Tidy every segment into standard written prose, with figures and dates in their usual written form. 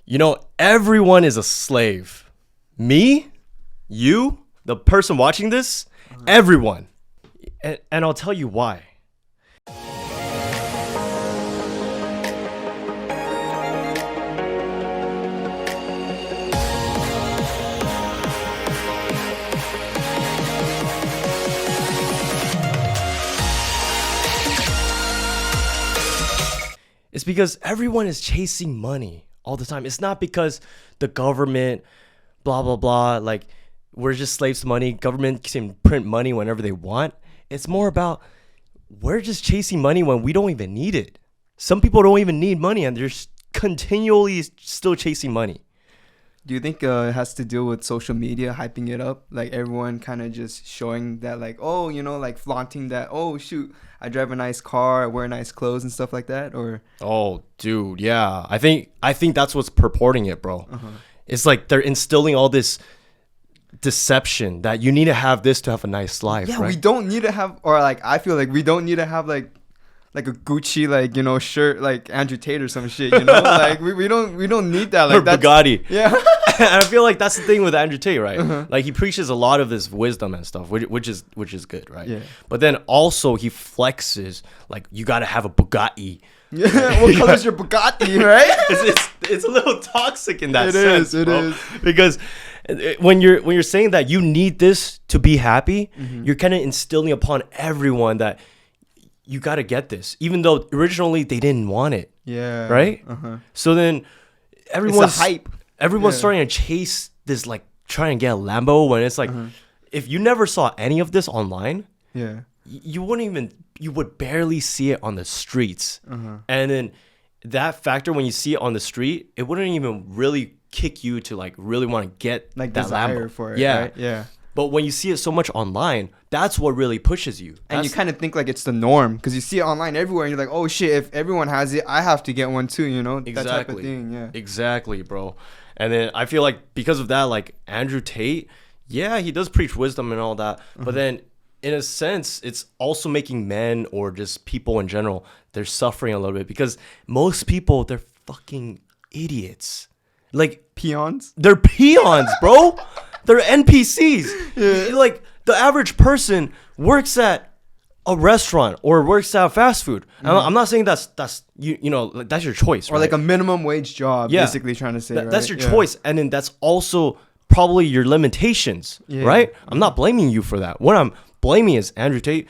Everyone is a slave. Me, you, the person watching this, everyone. And I'll tell you why. It's because everyone is chasing money all the time. It's not because the government, blah, blah, blah, like we're just slaves to money. Government can print money whenever they want. It's more about we're just chasing money when we don't even need it. Some people don't even need money and they're continually still chasing money. Do you think it has to do with social media hyping it up? Like everyone kind of just showing that like, oh, like flaunting that, oh, shoot, I drive a nice car, I wear nice clothes and stuff like that? Or oh, dude, yeah. I think that's what's purporting it, bro. It's like they're instilling all this deception that you need to have this to have a nice life. Yeah, right? we don't need to have, or like I feel like we don't need to have like a Gucci shirt like Andrew Tate or some shit, like we don't need that, like or Bugatti. Yeah. And I feel like that's the thing with Andrew Tate, right? Like he preaches a lot of this wisdom and stuff, which is good, right? Yeah. But then also he flexes like you got to have a Bugatti. Yeah. What color's your Bugatti, right? It's a little toxic in that sense. It is. Because when you're saying that you need this to be happy, you're kind of instilling upon everyone that you got to get this, even though originally they didn't want it. Yeah. Right? So then everyone's it's a hype. Everyone's starting to chase this, like trying to get a Lambo when it's like, if you never saw any of this online, you would barely see it on the streets. And then that factor, when you see it on the street, it wouldn't even really kick you to like really want to get like that desire Lambo. for it. Yeah. Right? Yeah. But when you see it so much online, that's what really pushes you. And you kind of think like it's the norm because you see it online everywhere and you're like, oh shit, if everyone has it, I have to get one too, Exactly. That type of thing, yeah. Exactly, bro. And then I feel like because of that, like Andrew Tate, yeah, he does preach wisdom and all that. But then in a sense, it's also making men or just people in general, they're suffering a little bit because most people, they're fucking idiots. Like peons? They're peons, bro. They're NPCs. Yeah. Like the average person works at a restaurant or works at fast food. I'm not saying that's that's your choice, or right? like a minimum wage job. Basically trying to say right? That's your choice, and then that's also probably your limitations, right? I'm not blaming you for that. What I'm blaming is Andrew Tate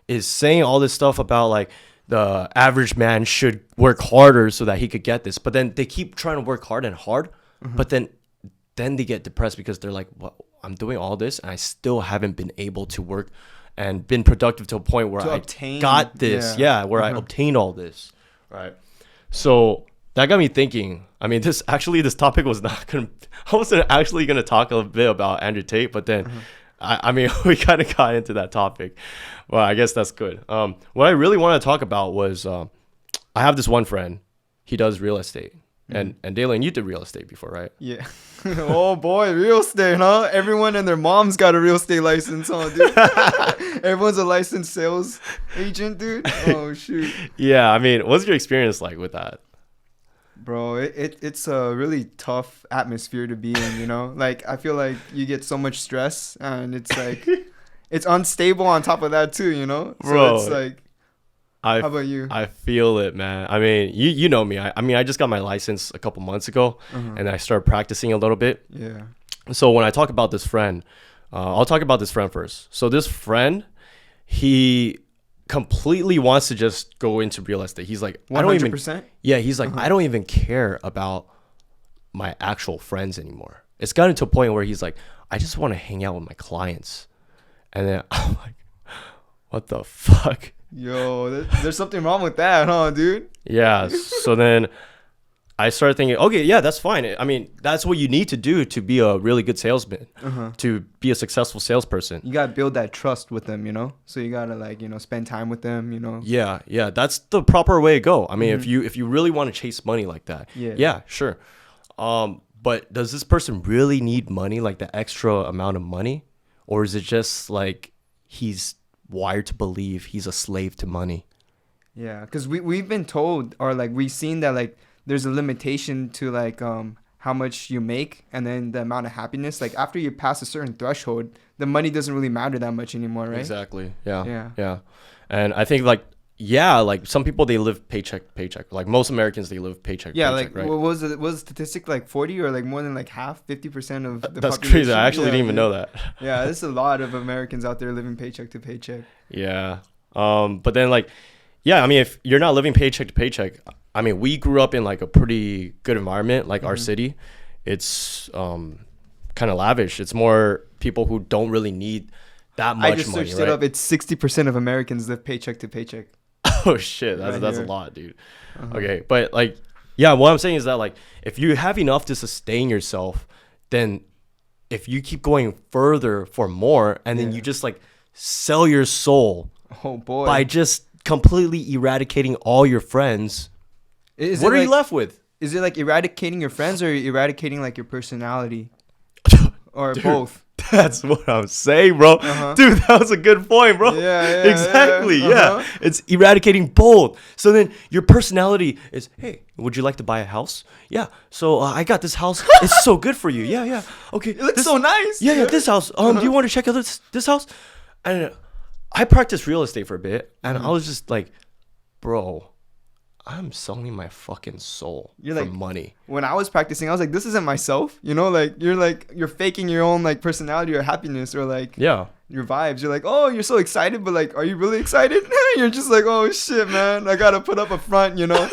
is saying all this stuff about like the average man should work harder so that he could get this, but then they keep trying to work hard and hard, but then they get depressed because they're like, well, I'm doing all this and I still haven't been able to work and been productive to a point where I got this. Yeah, where I obtained all this. Right. So that got me thinking. I mean, this topic was not going to, I wasn't actually going to talk a bit about Andrew Tate, but then I mean, we kind of got into that topic. Well, I guess that's good. What I really want to talk about was I have this one friend. He does real estate. And Dalen, you did real estate before, right? Yeah. Oh boy, real estate, huh? Everyone and their mom's got a real estate license, huh, dude? Everyone's a licensed sales agent, dude. Oh shoot. Yeah, I mean, what's your experience like with that? Bro, it's a really tough atmosphere to be in, Like I feel like you get so much stress and it's like it's unstable on top of that too, Bro, so it's like how about you? I feel it, man. I mean, you know me. I just got my license a couple months ago, and I started practicing a little bit. Yeah. So when I talk about this friend, I'll talk about this friend first. So this friend, he completely wants to just go into real estate. He's like, 100%? I don't even. Yeah, he's like, I don't even care about my actual friends anymore. It's gotten to a point where he's like, I just want to hang out with my clients, and then I'm like, what the fuck? Yo, there's something wrong with that, huh, dude? Yeah. So then I started thinking, okay, yeah, that's fine. I mean, that's what you need to do to be a really good salesman, to be a successful salesperson. You got to build that trust with them, So you got to spend time with them, Yeah. That's the proper way to go. I mean, if you really want to chase money like that, yeah, sure. But does this person really need money, like the extra amount of money? Or is it just like he's wired to believe he's a slave to money? Yeah, because we've been told, or like we've seen that like there's a limitation to like how much you make and then the amount of happiness. Like after you pass a certain threshold, the money doesn't really matter that much anymore, right? Exactly. Yeah. Yeah. Yeah. And I think like like some people they live paycheck to paycheck. Like most Americans they live paycheck to Yeah, paycheck, like right? what was it? Was the statistic like 40 or like more than like half, 50% of the That's population? crazy. I actually Yeah, didn't even dude. know that. Yeah, there's a lot of Americans out there living paycheck to paycheck. Yeah. But then like, yeah, I mean, if you're not living paycheck to paycheck, I mean, we grew up in like a pretty good environment, like our city. It's kind of lavish. It's more people who don't really need that much I just money, searched right? it up. It's 60% of Americans live paycheck to paycheck. Oh shit, that's Right that's a here. lot, dude. Uh-huh. Okay, but like, yeah, what I'm saying is that like, if you have enough to sustain yourself, then if you keep going further for more, and then Yeah. you just like sell your soul Oh boy. by just completely eradicating all your friends, what are you left with? Is it like eradicating your friends or eradicating like your personality? Or Dude, both? That's what I'm saying, bro. Uh-huh. Dude, that was a good point, bro. Yeah, Exactly. yeah. Yeah. Uh-huh. It's eradicating both. So then your personality is, hey, would you like to buy a house? Yeah. So I got this house. It's so good for you. Yeah, yeah. Okay. It looks so nice. Yeah, this house. Do you want to check out this house? And I practiced real estate for a bit, and I was just like, bro, I'm selling my fucking soul You're for like- money. When I was practicing, I was like, this isn't myself. You know, like you're faking your own like personality or happiness or like Yeah. your vibes. You're like, oh, you're so excited, but like, are you really excited? You're just like, oh shit, man, I gotta put up a front, you know?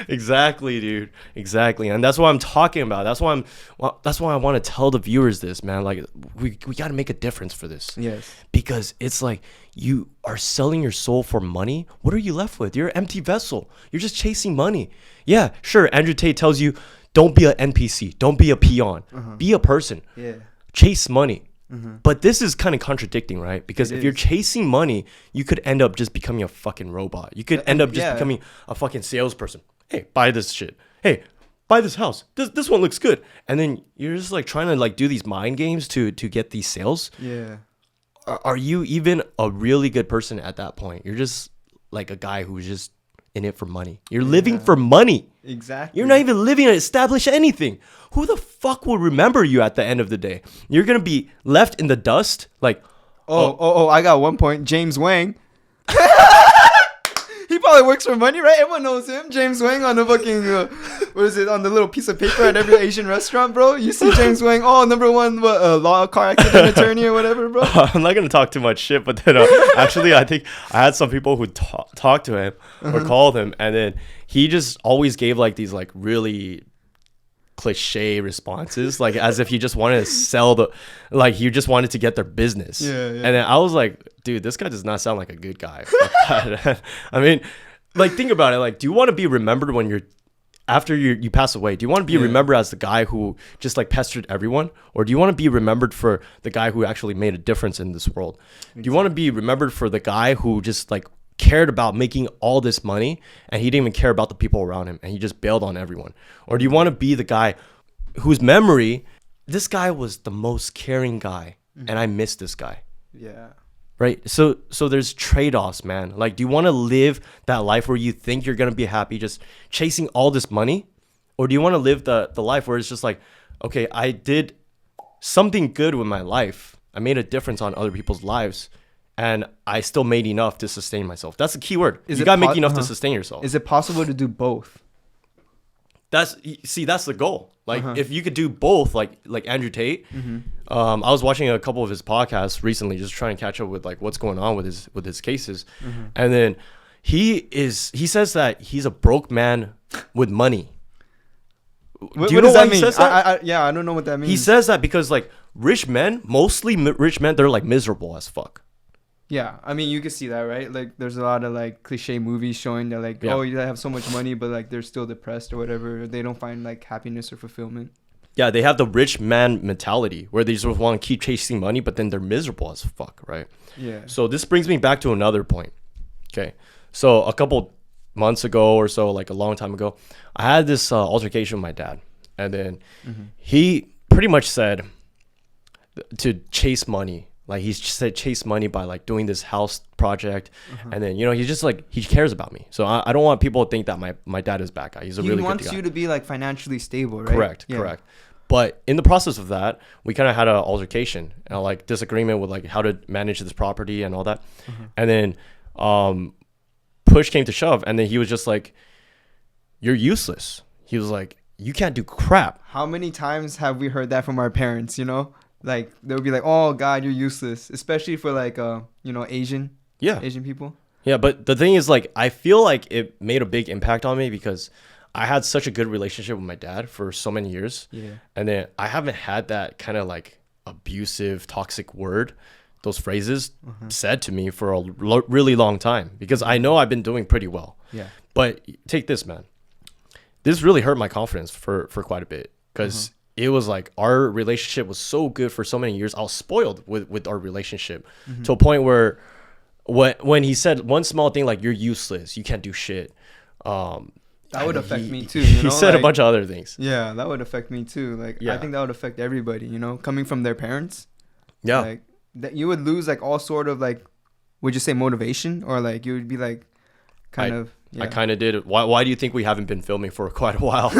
Exactly, dude. Exactly. And that's what I'm talking about. That's why I want to tell the viewers this, man. Like we got to make a difference for this. Yes. Because it's like you are selling your soul for money. What are you left with? You're an empty vessel. You're just chasing money. Yeah, sure. Andrew Tate tells you don't be an NPC. Don't be a peon. Be a person. Yeah. Chase money. But this is kind of contradicting, right? Because It if you're is. chasing money, you could end up just becoming a fucking robot. You could end up just Yeah. becoming a fucking salesperson. Hey, buy this shit. Hey, buy this house. This one looks good. And then you're just like trying to like do these mind games to get these sales. Yeah. Are you even a really good person at that point? You're just like a guy who's just in it for money. You're living for money. Exactly. You're not even living to establish anything. Who the fuck will remember you at the end of the day? You're gonna be left in the dust. Like, Oh, I got one point. James Wang. He probably works for money, right? Everyone knows him. James Wang on the fucking, what is it, on the little piece of paper at every Asian restaurant, bro. You see James Wang, oh, number one law car accident attorney or whatever, bro. I'm not gonna talk too much shit, but then actually, I think I had some people who talked to him or called him, and then he just always gave like these like really cliche responses, like as if he just wanted to sell like he just wanted to get their business. Yeah. And then I was like, dude, this guy does not sound like a good guy. Fuck that. I mean, like think about it. Like, do you want to be remembered when you're after you pass away? Do you want to be remembered as the guy who just like pestered everyone, or do you want to be remembered for the guy who actually made a difference in this world? Do you want to be remembered for the guy who just like cared about making all this money and he didn't even care about the people around him and he just bailed on everyone? Or do you want to be the guy whose memory, this guy was the most caring guy and I miss this guy? Yeah. Right? So there's trade-offs, man. Like, do you want to live that life where you think you're going to be happy just chasing all this money? Or do you want to live the life where it's just like, okay, I did something good with my life. I made a difference on other people's lives. And I still made enough to sustain myself. That's the key word. Is You it got to make po- enough to uh-huh. sustain yourself. Is it possible to do both? That's the goal. Like if you could do both, like Andrew Tate. I was watching a couple of his podcasts recently, just trying to catch up with like what's going on with his cases. And then he says that he's a broke man with money. What, Do you what know does why that he mean? says that? I don't know what that means. He says that because like rich men, mostly rich men, they're like miserable as fuck. Yeah, I mean, you can see that, right? Like, there's a lot of like cliche movies showing that, like, Yeah. oh, you have so much money, but like they're still depressed or whatever. Or they don't find like happiness or fulfillment. Yeah, they have the rich man mentality where they just want to keep chasing money, but then they're miserable as fuck, right? Yeah. So this brings me back to another point. Okay. So a couple months ago or so, like a long time ago, I had this altercation with my dad. And then he pretty much said to chase money Like he's just chased money by like doing this house project, and then he's just like he cares about me. So I don't want people to think that my dad is a bad guy. He's a really good guy. He wants you to be like financially stable, right? Correct. But in the process of that, we kind of had an altercation, like disagreement with like how to manage this property and all that, and then push came to shove, and then he was just like, "You're useless." He was like, "You can't do crap." How many times have we heard that from our parents? Like they'll be like, "Oh God, you're useless," especially for like Asian people. Yeah, but the thing is, like, I feel like it made a big impact on me because I had such a good relationship with my dad for so many years. Yeah. And then I haven't had that kind of like abusive, toxic word, those phrases said to me for a really long time because I know I've been doing pretty well. Yeah. But take this, man. This really hurt my confidence for quite a bit because it was like our relationship was so good for so many years. I was spoiled with our relationship to a point where when he said one small thing like, "You're useless, you can't do shit," that would affect me too. He said a bunch of other things. Yeah, that would affect me too. Like, I think that would affect everybody, coming from their parents. Yeah. Like, that you would lose, like, all sort of, like, would you say motivation? Or, like, you would be, like, kind of... Yeah. I kind of did. Why do you think we haven't been filming for quite a while?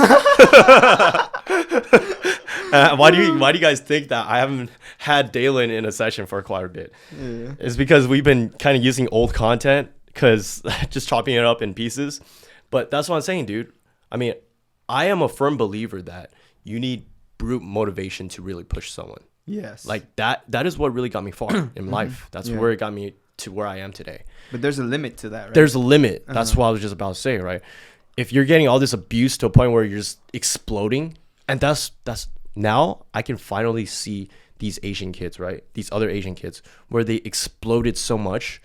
Why do you guys think that I haven't had Dalen in a session for quite a bit? Yeah. It's because we've been kind of using old content because just chopping it up in pieces. But that's what I'm saying, dude. I mean, I am a firm believer that you need brute motivation to really push someone. Yes. Like that is what really got me far in life. That's where it got me to where I am today. But there's a limit to that, right? There's a limit. That's what I was just about to say, right? If you're getting all this abuse to a point where you're just exploding, and that's now I can finally see these Asian kids, right? These other Asian kids where they exploded so much.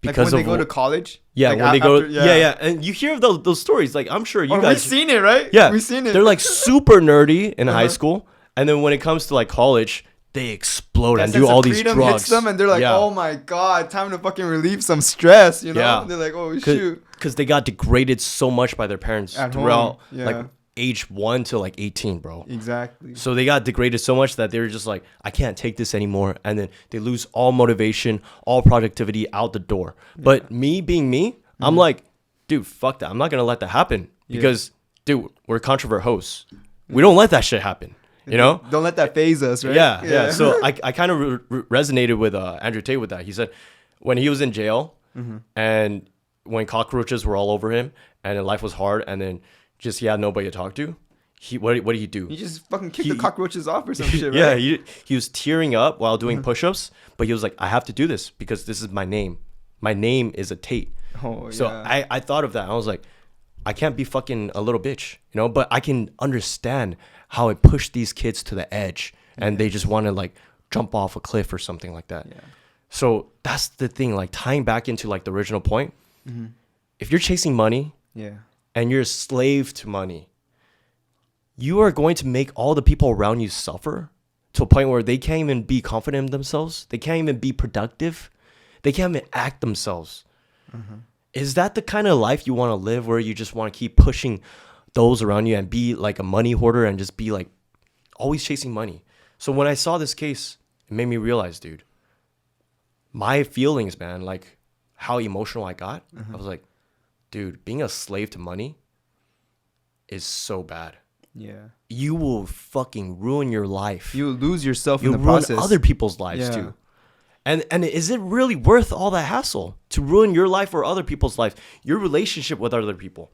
Because like when they go to college? Yeah, like when they go... Yeah. And you hear those stories. Like, I'm sure you guys... We've seen it, right? Yeah. We've seen it. They're, like, super nerdy in high school. And then when it comes to, like, college, they explode and do all these drugs. Hits them and they're like, oh, my God, time to fucking relieve some stress, Yeah. They're like, oh, shoot. Because they got degraded so much by their parents At throughout, home. Yeah. like, age 1 to, like, 18, bro. Exactly. So they got degraded so much that they were just like, I can't take this anymore. And then they lose all motivation, all productivity out the door. Yeah. But me being me, I'm like, dude, fuck that. I'm not going to let that happen. Because, dude, we're Controvert hosts. We don't let that shit happen. You know? Don't let that phase us, right? Yeah. So I kind of resonated with Andrew Tate with that. He said when he was in jail and when cockroaches were all over him and life was hard and then just he had nobody to talk to, what did he do? He just fucking kicked the cockroaches off or some shit, right? Yeah, he was tearing up while doing push-ups, but he was like, I have to do this because this is my name. My name is a Tate. Oh, so I thought of that. I was like, I can't be fucking a little bitch, but I can understand how it pushed these kids to the edge and they just want to like jump off a cliff or something like that. Yeah. So that's the thing, like tying back into like the original point. If you're chasing money and you're a slave to money, you are going to make all the people around you suffer to a point where they can't even be confident in themselves. They can't even be productive. They can't even act themselves. Is that the kind of life you want to live where you just want to keep pushing those around you and be like a money hoarder and just be like always chasing money? So when I saw this case, it made me realize, dude, my feelings, man, like how emotional I got, I was like, dude, being a slave to money is so bad. Yeah. You will fucking ruin your life. You will lose yourself in the process. You'll ruin other people's lives too. And is it really worth all that hassle to ruin your life or other people's life, your relationship with other people?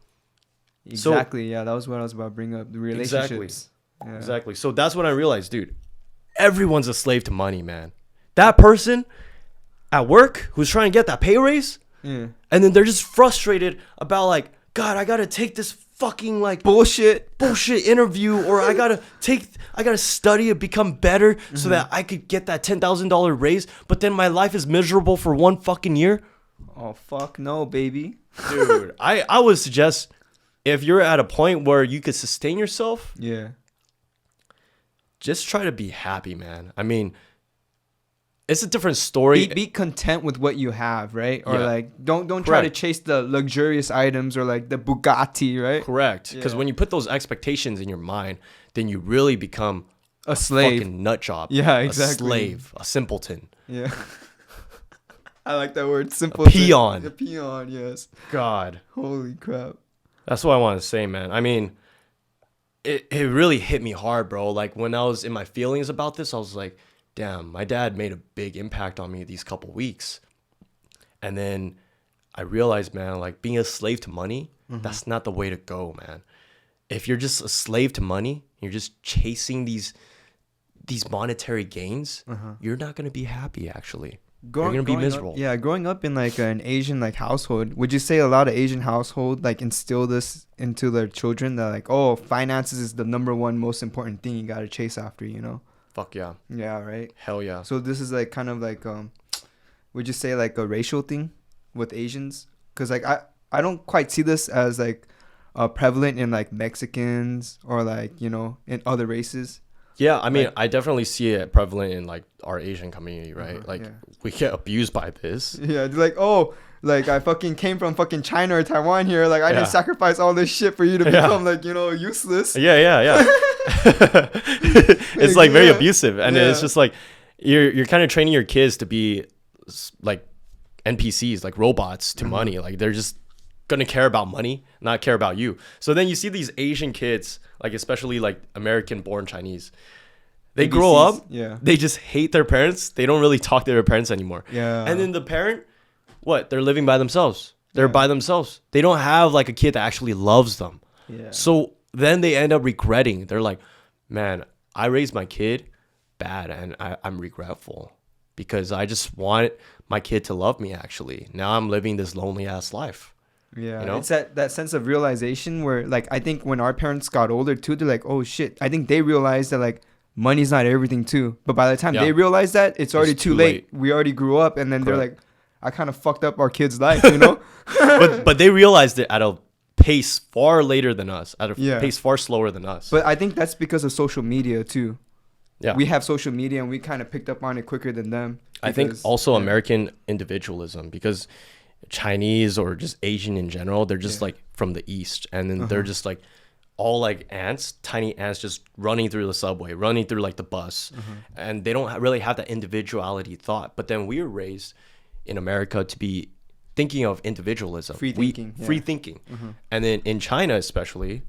Exactly. That was what I was about to bring up. The relationships. Exactly. So that's when I realized, dude, everyone's a slave to money, man. That person at work who's trying to get that pay raise, and then they're just frustrated about like, God, I gotta take this fucking like bullshit interview, or I gotta study to become better so that I could get that $10,000 raise, but then my life is miserable for 1 fucking year. Oh fuck no, baby. Dude, I would suggest if you're at a point where you could sustain yourself, just try to be happy, man. I mean, it's a different story. Be content with what you have, right? Or like don't try to chase the luxurious items or like the Bugatti, right? Correct. Because when you put those expectations in your mind, then you really become a slave, fucking nut job. Yeah, exactly. A slave, a simpleton. Yeah. I like that word. Simple. A peon. A peon, yes. God. Holy crap. That's what I want to say, man. I mean, it really hit me hard, bro. Like when I was in my feelings about this, I was like, damn, my dad made a big impact on me these couple weeks. And then I realized, man, like being a slave to money, that's not the way to go, man. If you're just a slave to money, you're just chasing these monetary gains, you're not going to be happy, actually. You're going to be miserable. Growing up in like an Asian like household, would you say a lot of Asian household like instill this into their children that like, oh, finances is the number one most important thing you got to chase after, you know? Fuck yeah. Yeah, right? Hell yeah. So this is like kind of like, would you say like a racial thing with Asians? Because like I don't quite see this as like prevalent in like Mexicans or like, you know, in other races. Yeah, I mean, like, I definitely see it prevalent in like our Asian community, right? Like we get abused by this. Yeah, they're like, oh, like I fucking came from fucking China or Taiwan here. Like I didn't sacrifice all this shit for you to become like, you know, useless. Yeah. It's like very abusive, and it's just like you're kind of training your kids to be like NPCs, like robots to money. Like they're just gonna care about money, not care about you. So then you see these Asian kids, like especially like American born Chinese, they grow up, they just hate their parents. They don't really talk to their parents anymore. And then the parent, they're living by themselves. They're by themselves. They don't have like a kid that actually loves them. So then they end up regretting. They're like, man, I raised my kid bad, and I'm regretful because I just want my kid to love me. Actually, now I'm living this lonely ass life. Yeah, you know? It's that sense of realization where, like, I think when our parents got older too, they're like, oh shit. I think they realized that like money's not everything too. But by the time they realize that, it's already too late. We already grew up, and then they're like, I kind of fucked up our kid's life, you know. but they realized it at a pace far later than us, at a pace far slower than us. But I think that's because of social media too. Yeah, we have social media, and we kind of picked up on it quicker than them. I think also American individualism, because Chinese or just Asian in general, they're just like from the East, and then they're just like all like ants, tiny ants, just running through the subway, running through like the bus, and they don't really have that individuality thought. But then we were raised in America to be thinking of individualism, free thinking, and then in China especially,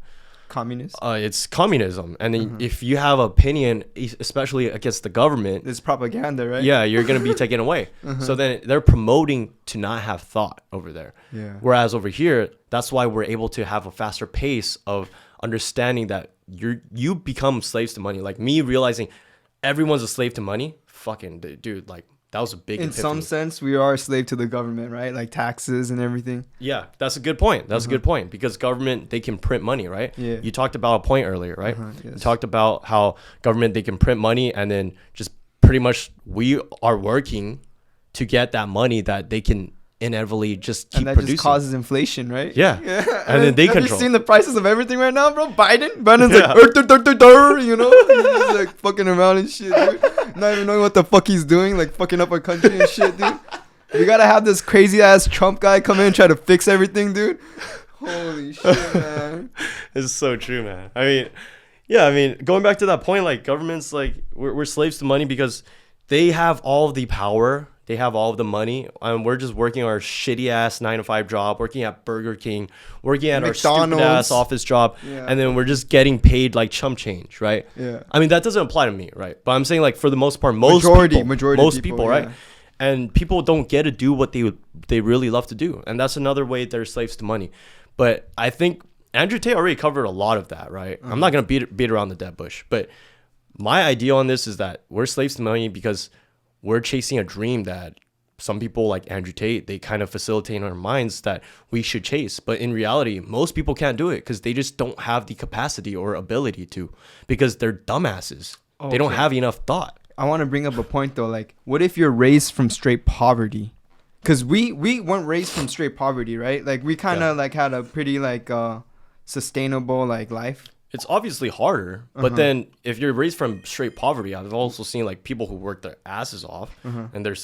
it's communism. And then if you have opinion, especially against the government, it's propaganda, right? Yeah, you're gonna be taken away. So then they're promoting to not have thought over there. Whereas over here, that's why we're able to have a faster pace of understanding that you become slaves to money. Like me realizing everyone's a slave to money. Fucking dude, like that was a big in epiphany. Some sense, we are a slave to the government, right? Like taxes and everything. Yeah, that's a good point. That's a good point, because government, they can print money, right? Yeah. You talked about a point earlier, right? You talked about how government, they can print money, and then just pretty much we are working to get that money that they can inevitably just keep producing. Just causes inflation, right? Yeah. And then they control. Have you seen the prices of everything right now, bro? Biden's like, you know, he's like fucking around and shit, dude. Not even knowing what the fuck he's doing, like fucking up our country and shit, dude. We gotta have this crazy ass Trump guy come in and try to fix everything, dude. Holy shit, man. It's so true, man. I mean, going back to that point, like governments, like we're slaves to money because they have all of the power. They have all of the money, and we're just working our shitty ass 9-to-5 job, working at Burger King, working at McDonald's, our stupid ass office job, and then we're just getting paid like chump change, right? Yeah. I mean, that doesn't apply to me, right? But I'm saying, like, for the most part, most people, right? And people don't get to do what they really love to do, and that's another way they're slaves to money. But I think Andrew Tate already covered a lot of that, right? I'm not gonna beat around the dead bush, but my idea on this is that we're slaves to money because we're chasing a dream that some people like Andrew Tate, they kind of facilitate in our minds that we should chase. But in reality, most people can't do it because they just don't have the capacity or ability to, because they're dumbasses. Okay. They don't have enough thought. I want to bring up a point though. Like, what if you're raised from straight poverty? Because we weren't raised from straight poverty, right? Like we kind of like had a pretty like sustainable like life. It's obviously harder, but then if you're raised from straight poverty, I've also seen like people who work their asses off and they're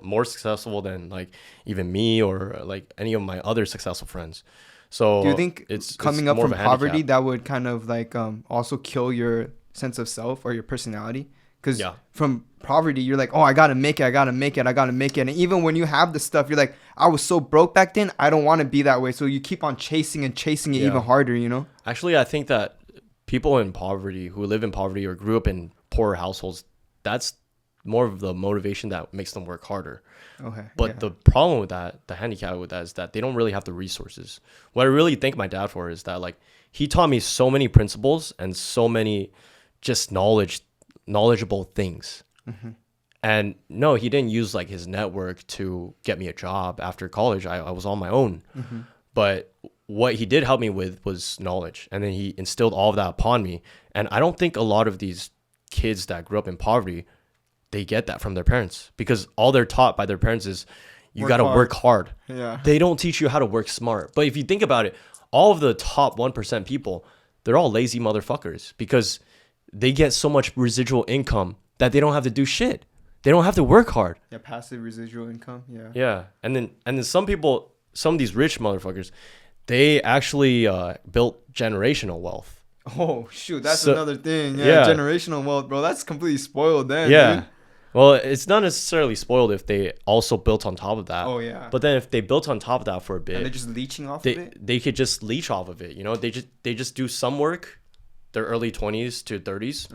more successful than like even me or like any of my other successful friends. So do you think it's coming up from poverty that would kind of like also kill your sense of self or your personality? Because Yeah. from poverty, you're like, oh, I gotta make it, I gotta make it, I gotta make it. And even when you have the stuff, you're like, I was so broke back then, I don't want to be that way. So you keep on chasing and chasing it Yeah. even harder, you know? Actually, I think that people in poverty who live in poverty or grew up in poorer households, that's more of the motivation that makes them work harder. Okay. But the problem with that, the handicap with that, is that they don't really have the resources. What I really thank my dad for is that, like, he taught me so many principles and so many just knowledgeable things. Mm-hmm. And no, he didn't use like his network to get me a job after college. I was on my own. Mm-hmm. But what he did help me with was knowledge. And then he instilled all of that upon me. And I don't think a lot of these kids that grew up in poverty, they get that from their parents, because all they're taught by their parents is you got to work hard. Yeah. They don't teach you how to work smart. But if you think about it, all of the top 1% people, they're all lazy motherfuckers because they get so much residual income that they don't have to do shit. They don't have to work hard. Yeah, passive residual income. Yeah. Yeah. And then some people, some of these rich motherfuckers, they actually built generational wealth. Oh, shoot. That's So- another thing. Yeah, yeah. generational wealth, bro. That's completely spoiled then, Yeah. dude. Well, it's not necessarily spoiled if they also built on top of that. Oh, yeah. But then if they built on top of that for a And they're bit, just leeching off of it? they could just leech off of it. You know, they just do some work, their early 20s to 30s,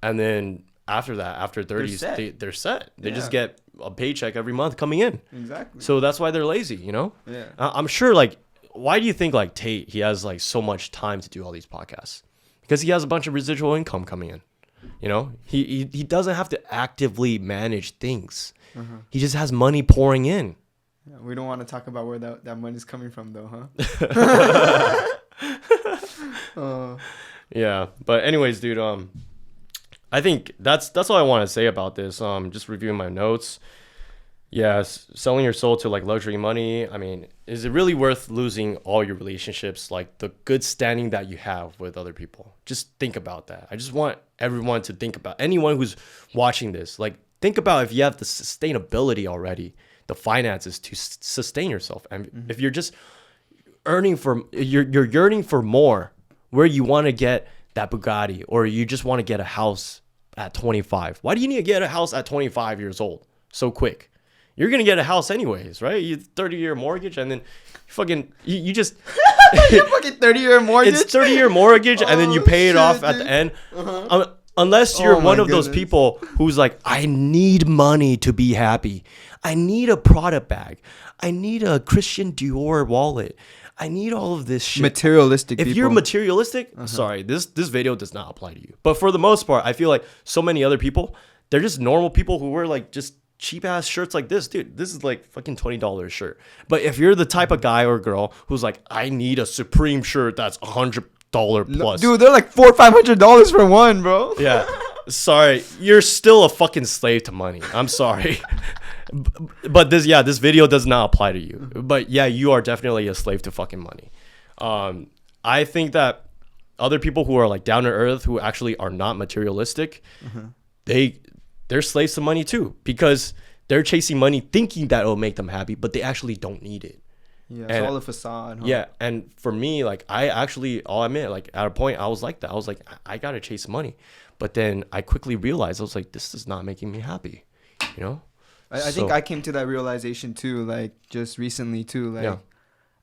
and then after that, after 30s, they're set. They just Yeah. get a paycheck every month coming in. Exactly. So that's why they're lazy. You know. Yeah. I'm sure. Like, why do you think like Tate, he has like so much time to do all these podcasts? Because he has a bunch of residual income coming in. You know, he doesn't have to actively manage things. He just has money pouring in. Yeah, we don't want to talk about where that money's coming from, though, huh? Yeah, but anyways, dude, I think that's all I want to say about this. Just reviewing my notes. Yeah, selling your soul to like luxury money. I mean, is it really worth losing all your relationships, like the good standing that you have with other people? Just think about that. I just want everyone to think about, anyone who's watching this, like think about if you have the sustainability already, the finances to sustain yourself. And if you're just you're yearning for more, where you want to get that Bugatti, or you just want to get a house at 25. Why do you need to get a house at 25 years old so quick? You're going to get a house anyways, right? You 30-year mortgage, and then you just... Your fucking 30-year mortgage? It's 30-year mortgage, and then you pay it off at the end. Unless you're one of those people who's like, I need money to be happy. I need a Prada bag. I need a Christian Dior wallet. I need all of this shit. Materialistic If people. you're materialistic, sorry, this video does not apply to you. But for the most part, I feel like so many other people, they're just normal people who wear like just cheap ass shirts like this. Dude, this is like fucking $20 shirt. But if you're the type of guy or girl who's like, I need a Supreme shirt that's $100 plus. Dude, they're like $400 or $500 for one, bro. Yeah. Sorry, you're still a fucking slave to money. I'm sorry. But this video does not apply to you. But yeah, you are definitely a slave to fucking money. I think that other people who are like down to earth, who actually are not materialistic, they're slaves to money too, because they're chasing money thinking that it'll make them happy, but they actually don't need it. Yeah, it's all a facade, huh? Yeah, and for me, like I'll admit, like at a point I was like that. I was like, I gotta chase money. But then I quickly realized, I was like, this is not making me happy, you know? I think I came to that realization too, like just recently too. Like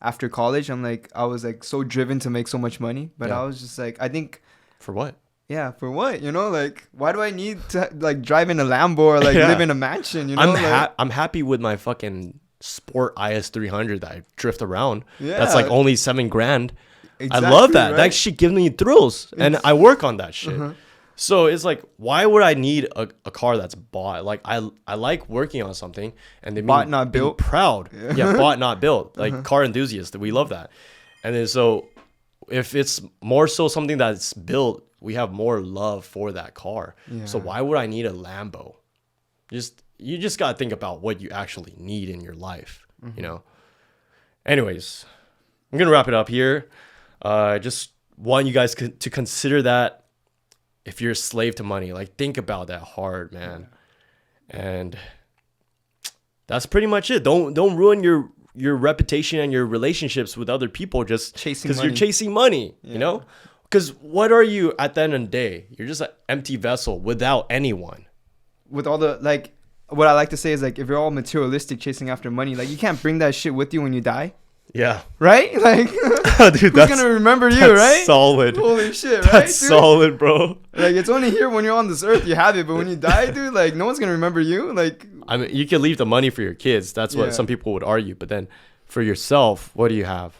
after college, I was like so driven to make so much money, but I was just like, I think for what? Yeah, for what? You know, like why do I need to like drive in a Lambo or like live in a mansion? You know, I'm happy with my fucking Sport IS 300 that I drift around. Yeah, that's like only $7,000. Exactly, I love that. right? That shit gives me thrills, and I work on that shit. So it's like, why would I need a car that's bought? Like I like working on something, and then bought not built. Proud, bought not built. Like car enthusiasts, we love that. And then so if it's more so something that's built, we have more love for that car. Yeah. So why would I need a Lambo? You just gotta think about what you actually need in your life, you know. Anyways, I'm gonna wrap it up here. Just want you guys to consider that. If you're a slave to money, like think about that hard, man. And that's pretty much it. Don't ruin your reputation and your relationships with other people just chasing because money. you're chasing money. You know, Because what are you at the end of the day? You're just an empty vessel without anyone. With all the, like, what I like to say is, like, if you're all materialistic chasing after money, like, you can't bring that shit with you when you die. Yeah. Right? Like, dude, who's gonna remember you, right? Solid. Holy shit, right? That's dude? solid, bro. Like, it's only here when you're on this earth you have it, but when you die, dude, like, no one's gonna remember you. Like, I mean, you can leave the money for your kids. That's what some people would argue. But then for yourself, what do you have?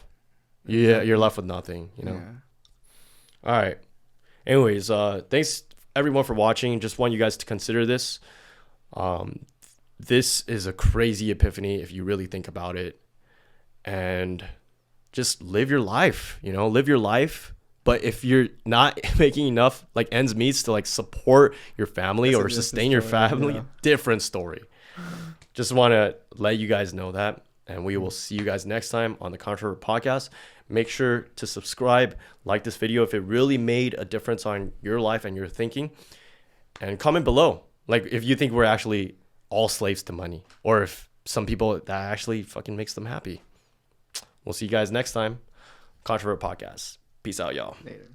You're left with nothing, you know? Yeah. All right. Anyways, thanks everyone for watching. Just want you guys to consider this. This is a crazy epiphany if you really think about it. And just live your life, you know, live your life. But if you're not making enough like ends meets to like support your family or sustain your family, different story. Just want to let you guys know that. And we will see you guys next time on the Controvert podcast. Make sure to subscribe, like this video if it really made a difference on your life and your thinking. And comment below, like if you think we're actually all slaves to money, or if some people that actually fucking makes them happy. We'll see you guys next time. Controvert podcast. Peace out, y'all. Later.